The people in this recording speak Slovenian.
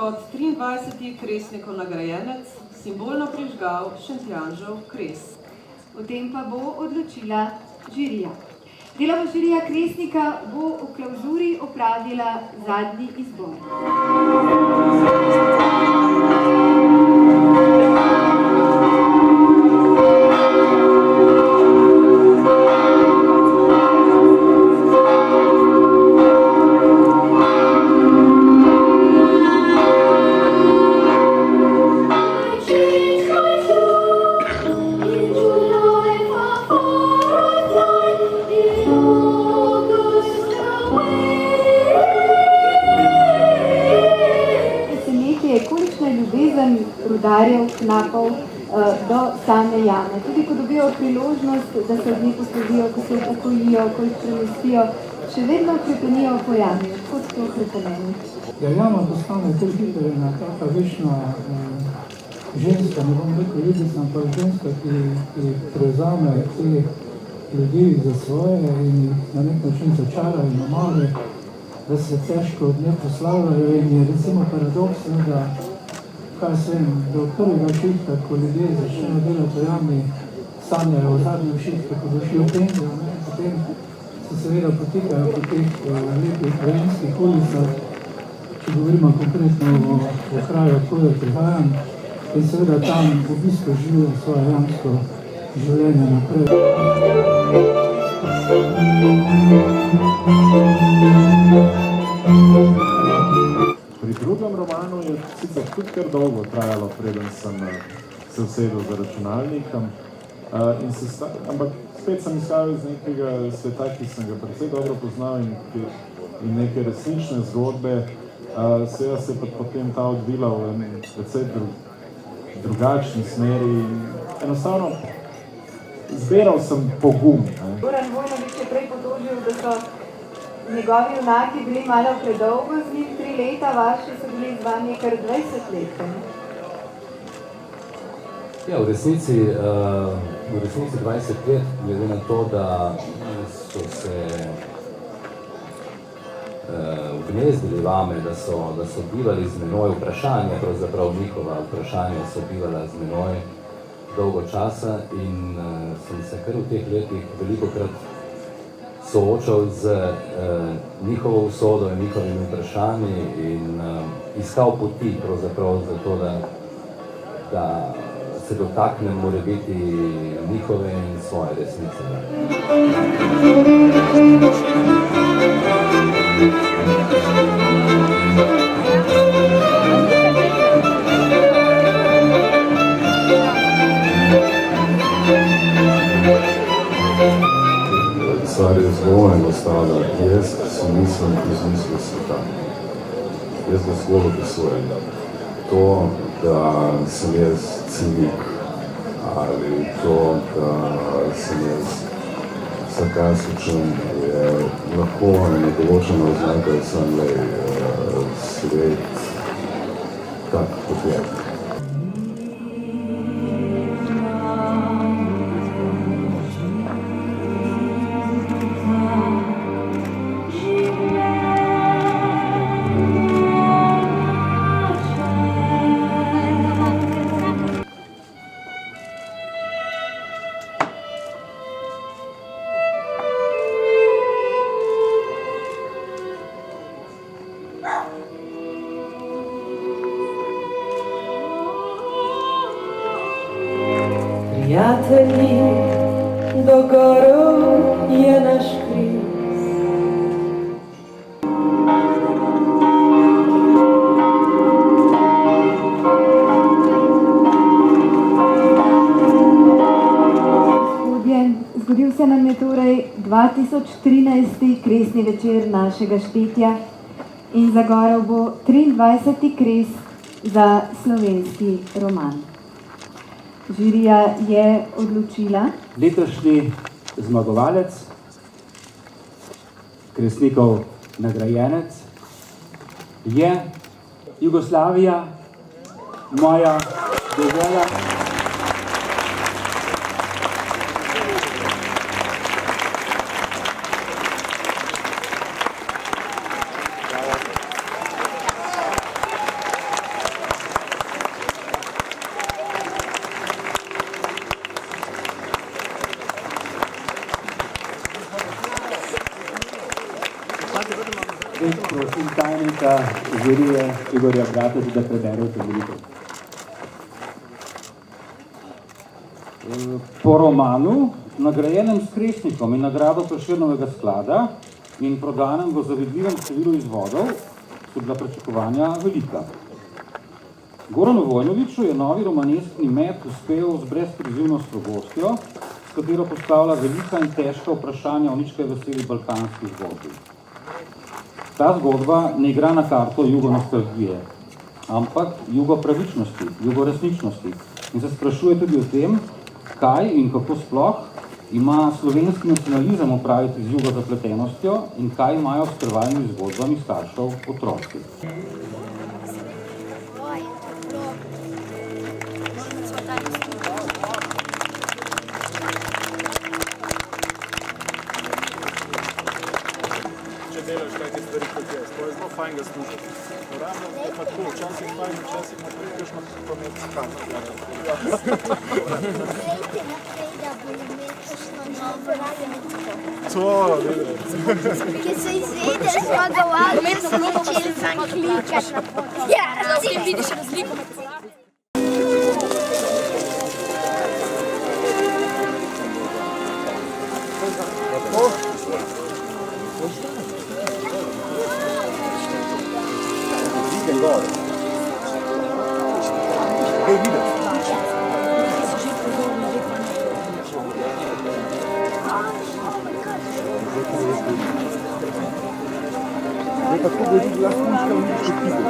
kot 23. Kresnikov nagrajenec simbolno prižgal Šentjanžev kres. O tem pa bo odločila žirija. Delova žirija Kresnika bo v klavzuri opravila zadnji izbor. Rudarjev, knapov do same jame. Tudi ko dobijo priložnost, da se od njih poslovijo, ko se upokojijo, ko jih premestijo, še vedno hrepenijo po jami. Kot to hrepenenje? Ja, jama postane kar hitro ena taka večna ženska, ne bom rekel ljubica, ampak ženska, ki prevzame te ljudi za svoje in na nek način začara in omale, da se težko od nje poslavljajo in je recimo paradoksno, da kaj se vem, do prvega šihta, ko ljudje začnejo delati v jami, sanjajo v zadnjem šihtu, ko bo šli v penzijo, potem se seveda potikajo po teh lepih krajinskih ulicah, če govorimo konkretno o kraju, odkud prihajam, in seveda tam v bistvu živijo svoje jamsko življenje naprej. Pri drugem romanu je sicer tudi kar dolgo trajalo, preden sem se usedel za računalnikom, ampak spet sem izhajal iz nekega sveta, ki sem ga precej dobro poznal in neke resnične zgodbe, seveda se je potem ta odvila v precej drugačni smeri in enostavno zbiral sem pogum. Goran Vojnović je prej potožil, da so njegovi junaki bili malo predolgo z njim 3 leta, vaši so bili z vami kar 20 let. Ja, v resnici 20 let, glede na to, da so se vgnezdili vame, da so bivali z menoj vprašanja, pravzaprav njihova vprašanja so bivala z menoj dolgo časa in sem se kar v teh letih velikokrat soočal z njihovo usodo in njihovimi vprašanji in iskal poti pravzaprav za to, da se dotaknem morebiti njihove in svoje resnice. Stvar je zelo enostavna. Jaz si nisem izmislil sveta. Jaz ga zelo opisujem. To, da sem jaz cinik ali to, da sem jaz sarkastičen, je lahko ena določena oznaka, da sem svet tak kot je. Prijatelji, dogorel je naš kriz. Zgodil se nam je torej 2013. kresni večer našega štetja in zagorel bo 23. kres za slovenski roman. Žirija je odločila. Letošnji zmagovalec, Kresnikov nagrajenec, je Jugoslavija, moja dežela. Zdaj prosim tajnika žirije Igorja Bratec, da prebere utemeljitev. Po romanu, nagrajenem s Kresnikom in nagrado Prešernovega sklada in prodanem v zavidljivem številu izvodov, so bila pričakovanja velika. Goranu Vojnoviću je novi romaneskni met uspel z brezprizivno strogostjo, s katero postavlja velika in težka vprašanja o ničkaj veseli balkanski zgodbi. Ta zgodba ne igra na karto jugonostalgije, ampak jugopravičnosti, jugoresničnosti in se sprašuje tudi o tem, kaj in kako sploh ima slovenski nacionalizem opraviti z jugozapletenostjo in kaj imajo s krvavimi zgodbami staršev otroci. Če delaš take stvari kot jaz, to je zelo fajn ga slušati. Ravno je pa tako, včasih fajn, včasih naprej, kakšno pamet skama. To, Ki se izvede zmagovalce, so začeli sam klikati. Ja, ti vidiš razliko med kolami. je tako veliko lasnička v njih šutivo.